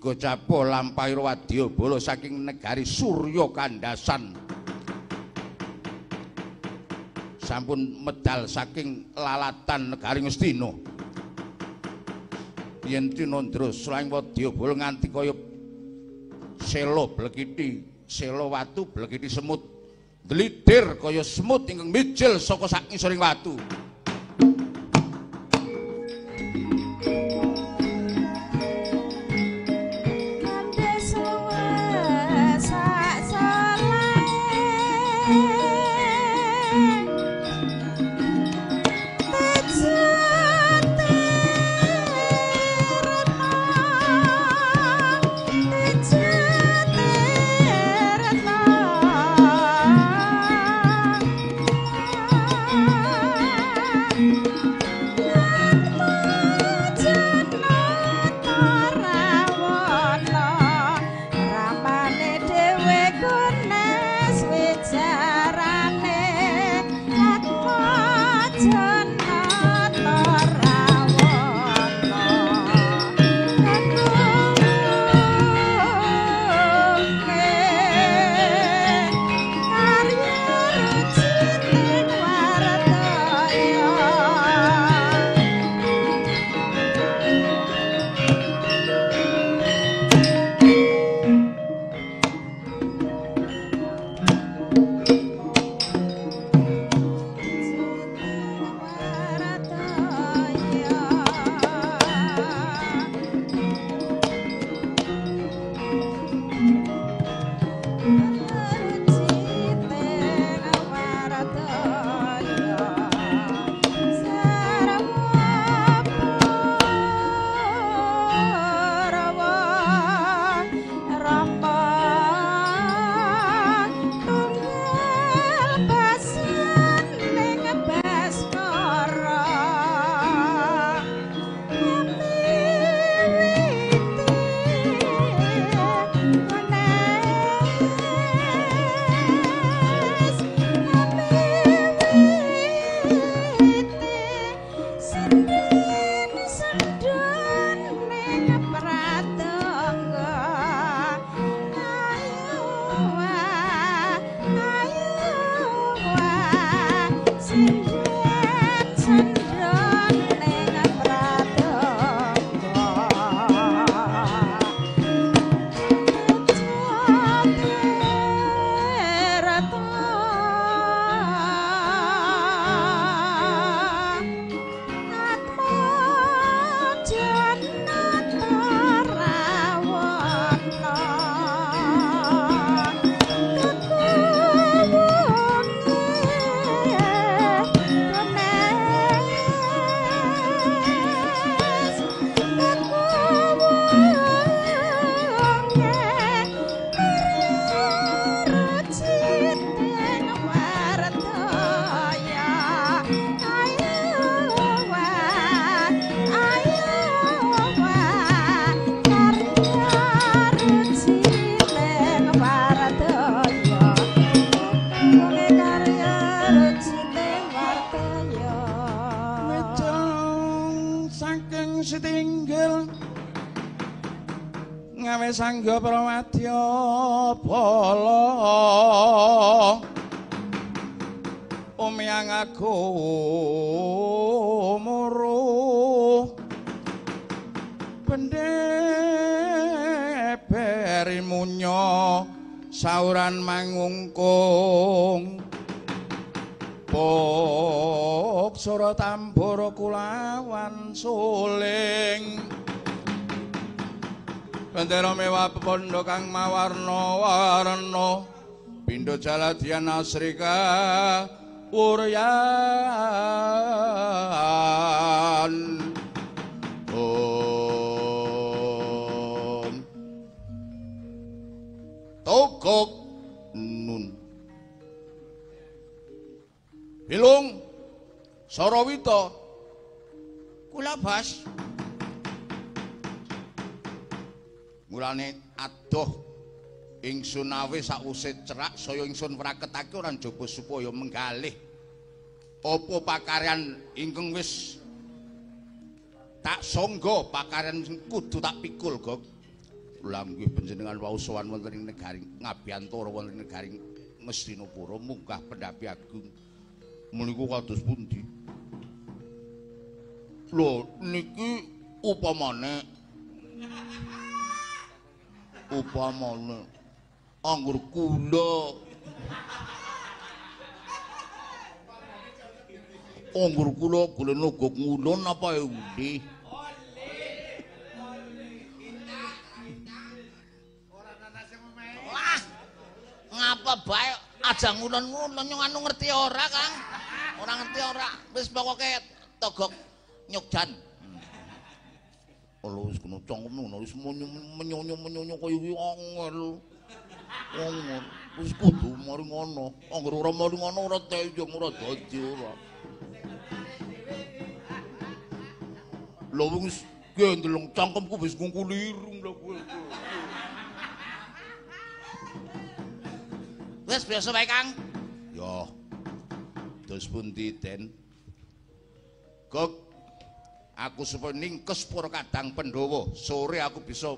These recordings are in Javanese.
Gocapa lampahira wadyabala saking negari Surya Kandasan. Sampun medal saking lalatan negari Ngastina. Yen Tinandra sraing wadyabala nganti kaya sela blekiti, sela watu blekiti semut, dlidir kaya semut ingkang mijil saka sak ngisoring watu. Sangga Pramadya Bala Umyang Agumuru Pendeberi Munyo Sauran Mangungkung Boksara Tambara Kulawan Suling Bendera mewah pepondo kang mawarna-warna pindha jaladyan asrika uryan togok nun Bilung Sarawita kula bas mulane adoh ingsun awe sakwise cerak saya ingsun praketake ora njaba supaya menggalih apa pakaryan ingkang wis tak sangga pakaryan kudu tak pikul Gog Lah nggih panjenengan wau sowan wonten ing negari Ngabiyantara wonten ing negari Mestinapura munggah Pendhapi Agung. Menika kados pundi? Lho niki upamane anggur kula golek nogok ngulon apa endi? Wah, ngapa bae aja ngulon-ngulon yang anu ngerti ora, Kang? Ora ngerti ora. Wis pokoke togok nyogjan. Lho wis kena cangkem ngono wis menyonyo kaya kuwi angel. Angel. Wis kudu mari ngono. Angger ora mari ngono ora teyong ora dadi ora. Lho wis gendeleng cangkemku wis ngungkulirung lho kowe. Wis biasa wae, Kang. Ya. Terus pundi Den? Kok aku supaya ningkes para Kadang Pandhawa. Sore aku bisa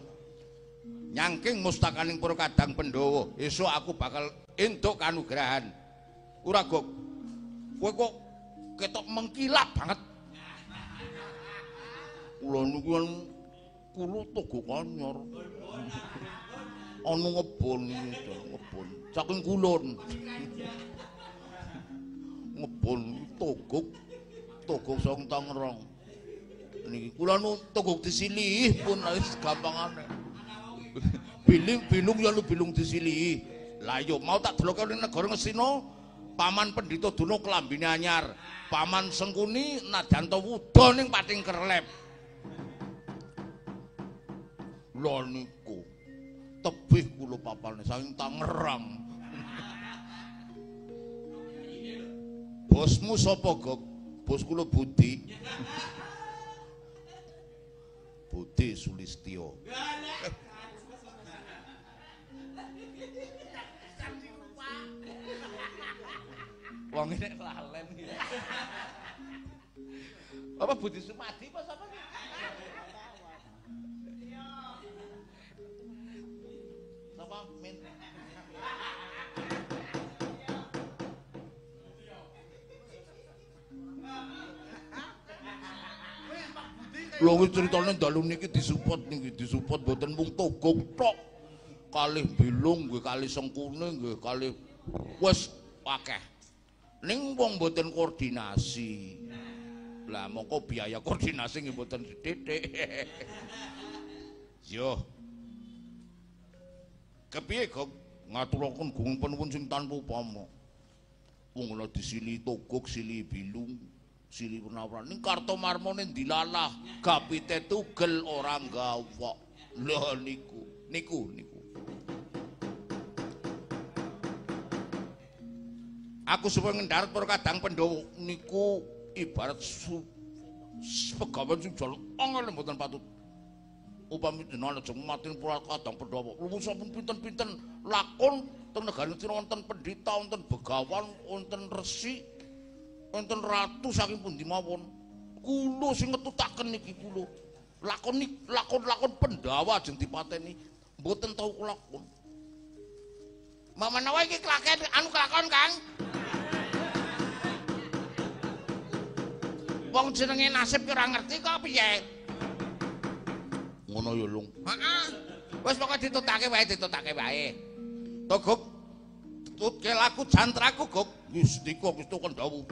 nyangking mustakaning para Kadang Pandhawa. Esuk aku bakal entuk kanugrahan. Ora Gok. Kowe kok ketok mengkilap banget. Kula niku kan kula Togo Kanyar. Anu ngebon ngebon. Saking kulon. Ngebon Togok song Tangerang. Niki kula nu Togok disilih pun wis gampangane. Bilung ya lu bilung disilih. Lah yo mau tak deloke ning negara Ngastina, Paman Pendhita Duna klambine anyar, Paman Sengkuni nadyanto wuda ning pating kerlep. Lha niku tebih kula papane saking Tangerang. Bosmu sapa, Gok? Bos kula Budi. Budi Sulistyo. Wong ini lalen gitu. Apa Budi Sumadi apa sapa? Sapa Min? Lho wis critane dalu niki disupport mboten mung Togok tok. Kalih Bilung nggih, kalih Sengkune nggih, kalih wis akeh. Ning wong mboten koordinasi. Lah mongko biaya koordinasi nggih mboten sithik. Yo. Kepiye kok ngaturaken gunging panuwun sing tanpa upama. Wong lha disili Togok, sili Bilung, sili Purnawran ning Kartomarmane dilalah, gapite tugel ora gawok. Lha niku. Aku supaya ngendarat para Kadang Pandhawa niku ibarat pegawan sing jalan angel mboten patut. Upami dina lajeng matin para Kadang Pandhawa. Luwih sampun pinten-pinten lakon teng negari Cina wonten pendhita, wonten begawan, wonten resi, wonten ratu saking pundi mawon. Kula sing ngetutaken niki kula. Lakon Pandhawa ajeng dipateni mboten tau kelakon. Menawa iki kelakon, Kang. Wong jenenge nasib ki ora ngerti kok piye. Ngono ya, Lung. Heeh. Wis pokoke ditutake wae. Togok tutke laku jantraku, Gok. Wis niku wis tukon dawuh.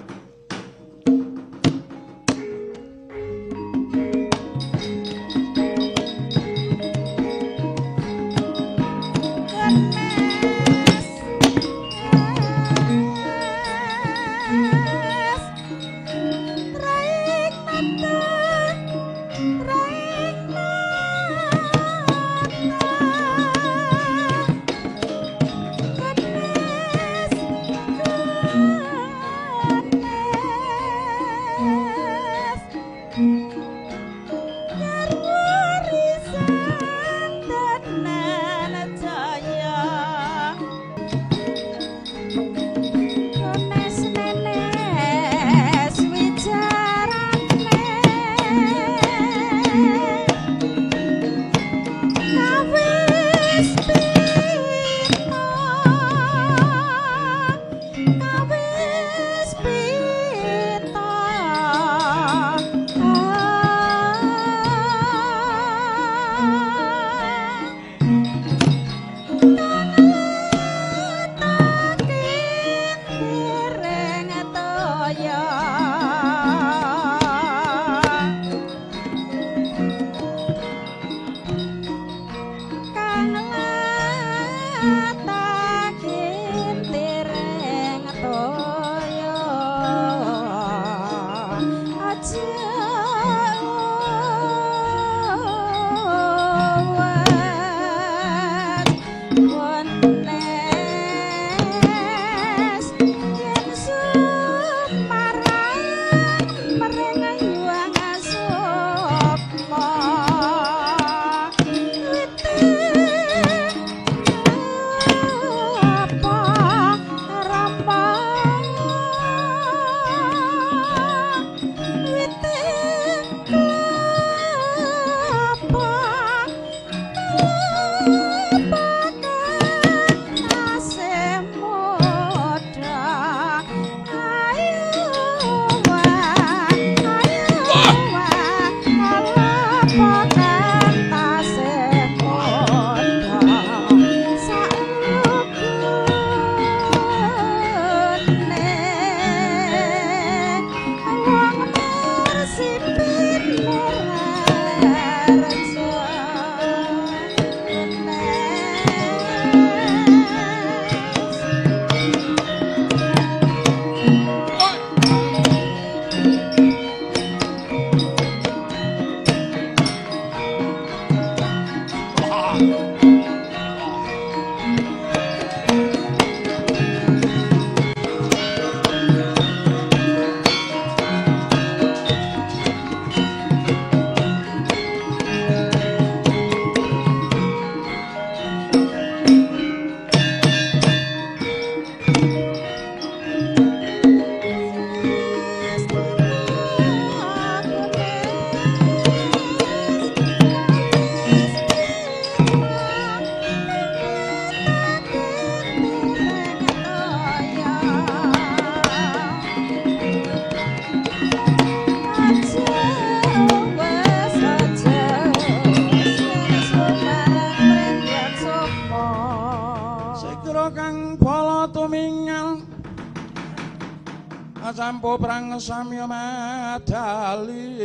Sampo prang samya madali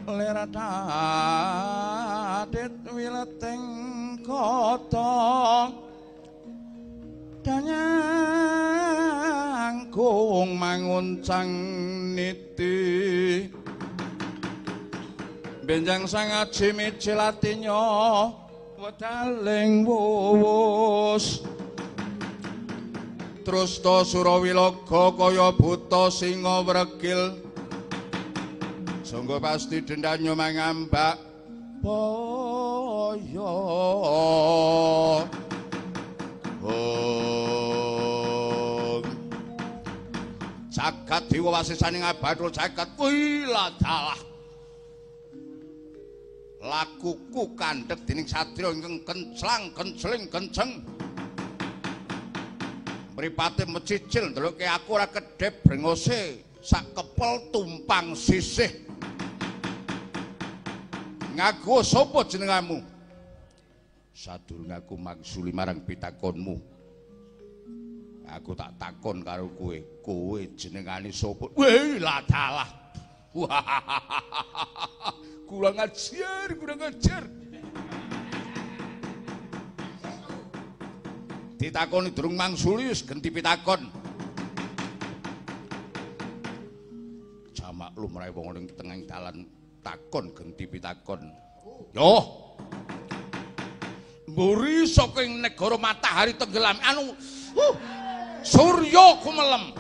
leratit wileting kota danyangkung manguncang niti benjang sang aji micilatinya wedaling wuwus Trusta Surawilaga kaya buta singa wregil sangga pasti dendanya mangambak baya jagat dewa wasisaning abadul jagat wiladalah lakuku kandhek dening satriya ingkang kenclang kenceling kenceng mripate mecicil ndeloke aku ora kedhep brengose sak kepel tumpang sisih ngaku sapa jenengamu sadurunge aku mangsuli marang pitakonmu aku tak takon karo kowe jenengane sapa weh ladalah kurang ajar ditakoni durung mangsuli wis genti pitakon jamak lumrahe wong ning tengah dalan takon genti pitakon yo mburi saking negara matahari tenggelam anu surya kumelem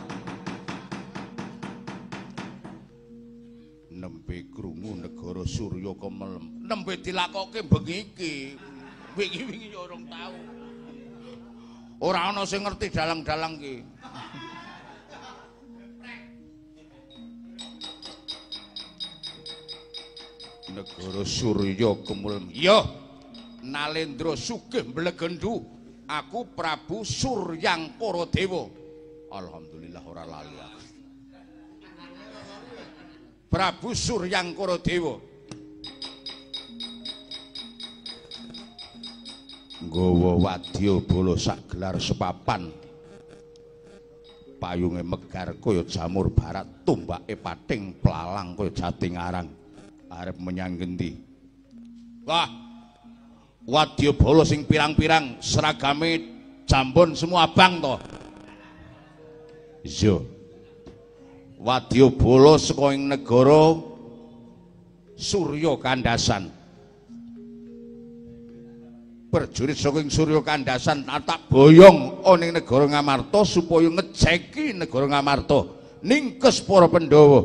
nembe krungu negara surya kumelem nembe dilakoke bengi iki wingi-wingi ya urung tau ora ana sing ngerti dalang-dalang ki. Negara Surya kumulem. Iya. Nalendra sugih mblegendu. Aku Prabu Suryangkara Dewa. Alhamdulillah ora lali aku. Prabu Suryangkara Dewa. Nggawa wadya bala sak gelar sepapan payunge megar kaya jamur barat tumbake pating plalang kaya jating arang arep menyang ngendi wah wadya bala sing pirang-pirang seragame jambon semua abang to iya wadya bala saka ing negara Surya Kandasan berjurit saking Surya Kandasan tak boyong ning negara Ngamarta supaya ngejeki negara Ngamarta ningkes para Pandhawa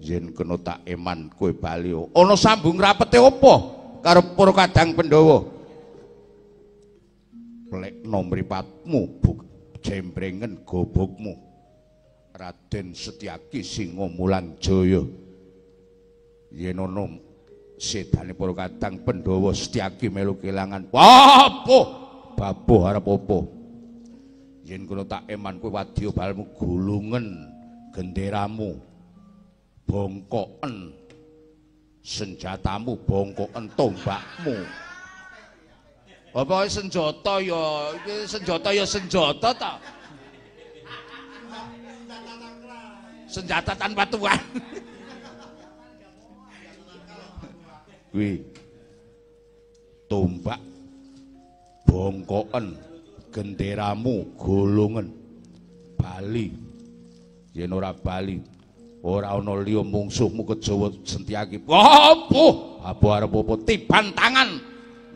yen kena tak eman kowe bali ana sambung rapete apa karo para kadang Pandhawa plekno mripatmu jembrengen gobokmu Raden Setyaki Singa Mulang Jaya yen ana sedane para kadang Pandhawa Setyaki melu kelangan babuh arep apa yen kena tak eman kowe wadya balmu gulungen genderamu bongkoken senjatamu bongkoken tombakmu apa senjata ya iki senjata ta senjata tanpa tuan kuwi tombak bongkoken genderamu golongen bali yen ora bali Ora ana liya mungsuhmu Kejawa Sentyaki. Apa? Apa arep apa tiban tangan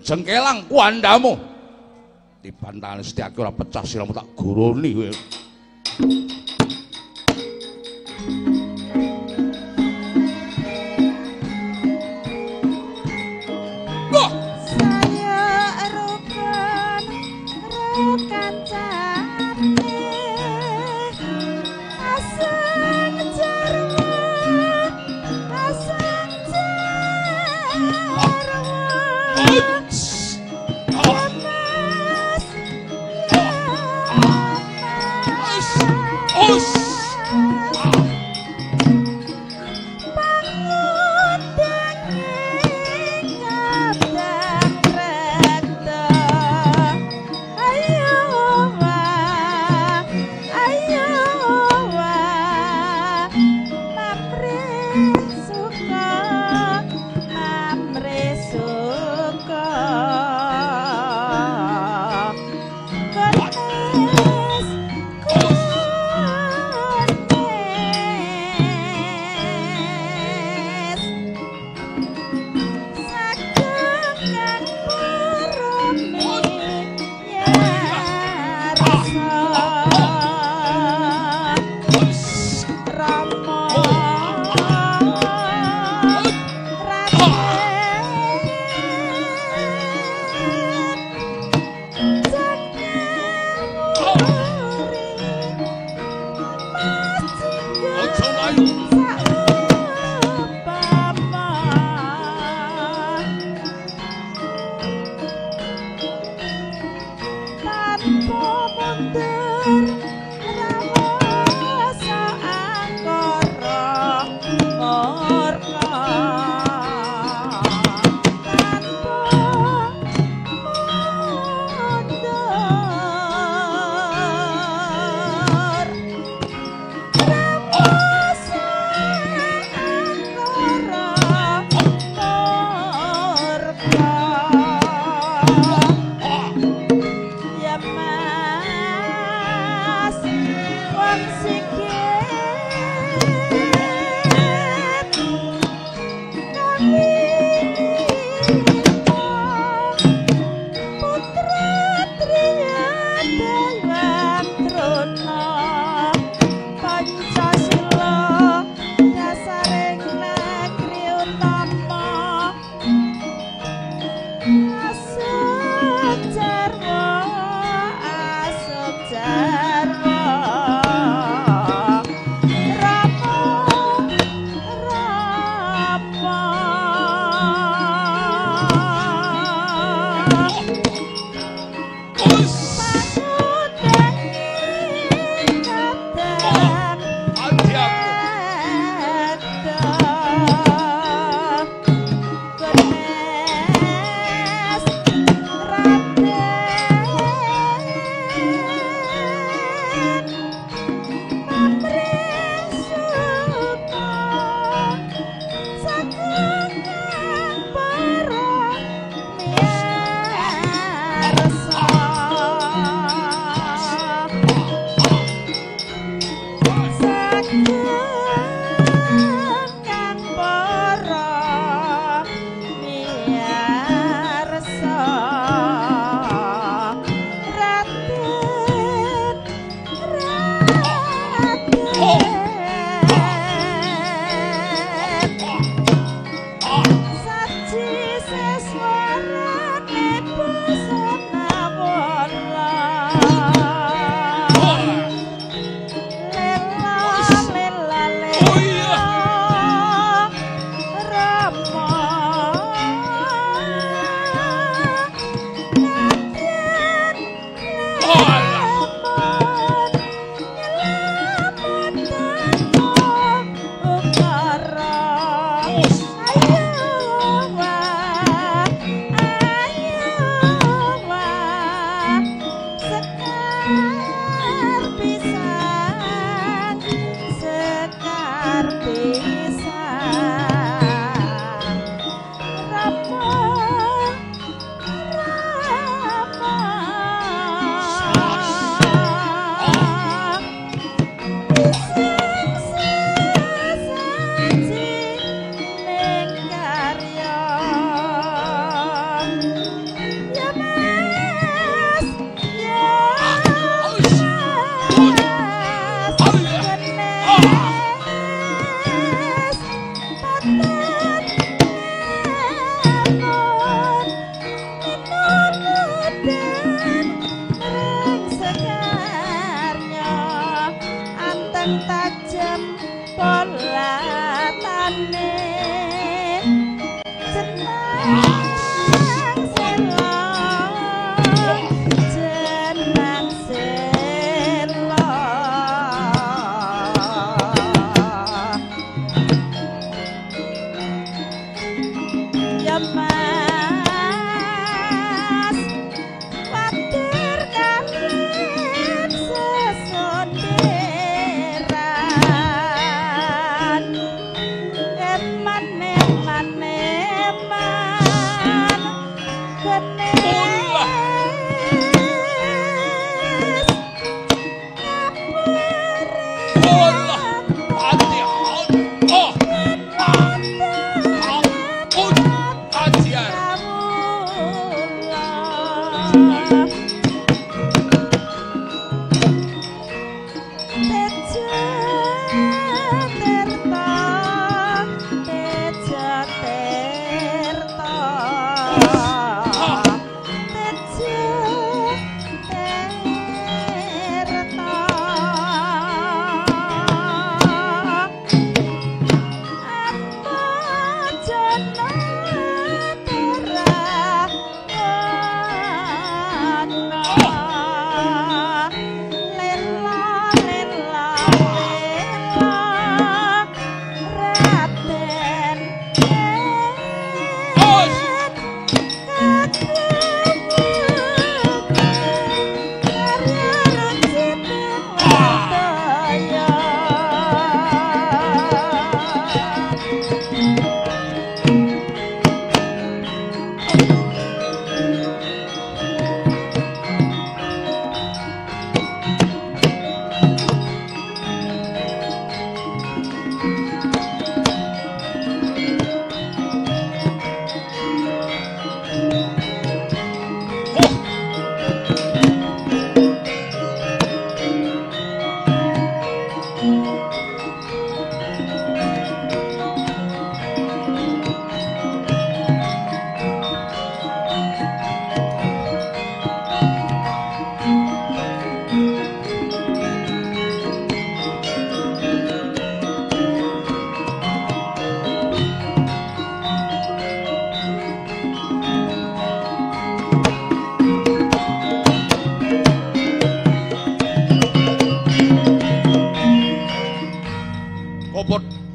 jengkelang kuandamu. Tiban tangan Sentyaki ora pecah siramu tak guroni kowe.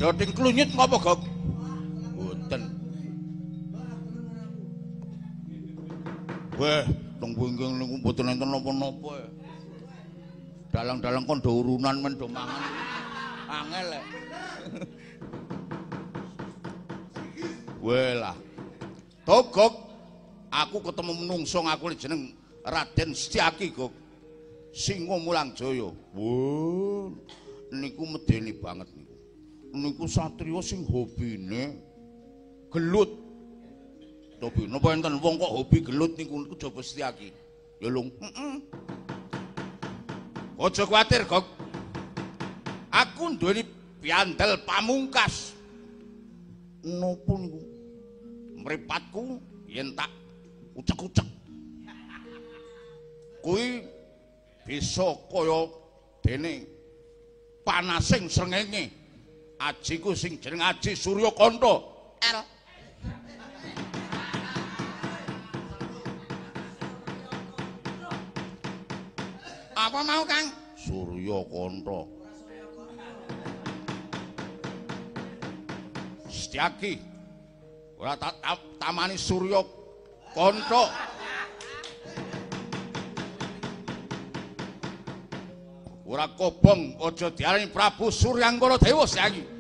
Dating klunyit ngapa, Gok? Mboten. Weh, teng wingking niku mboten enten napa-napa. Dalang-dalang kon do urunan men do mangan. Angel lek. Weh lah. Gok, aku ketemu menungso ngaku jeneng Raden Setyaki, Gok. Singo Mulangjaya. Wah, niku medeni banget niku. Niku satriya sing hobine gelut. Tapi napa enten wong kok hobi gelut niku Jaba Setyaki? Ya lung, Aja kuwatir, Gok. Aku duweni piandel pamungkas. Napa niku? Mripatku yen tak ucek-ucek. Kuwi bisa kaya dene panasing srengenge. Ajiku sing jeneng Aji Surya Kanta. Apa mau, Kang? Surya Kanta. Setyaki. Ora tamani Surya Kanta. Ora kobong aja diarani Prabu Suryangkara Dewa Setyaki.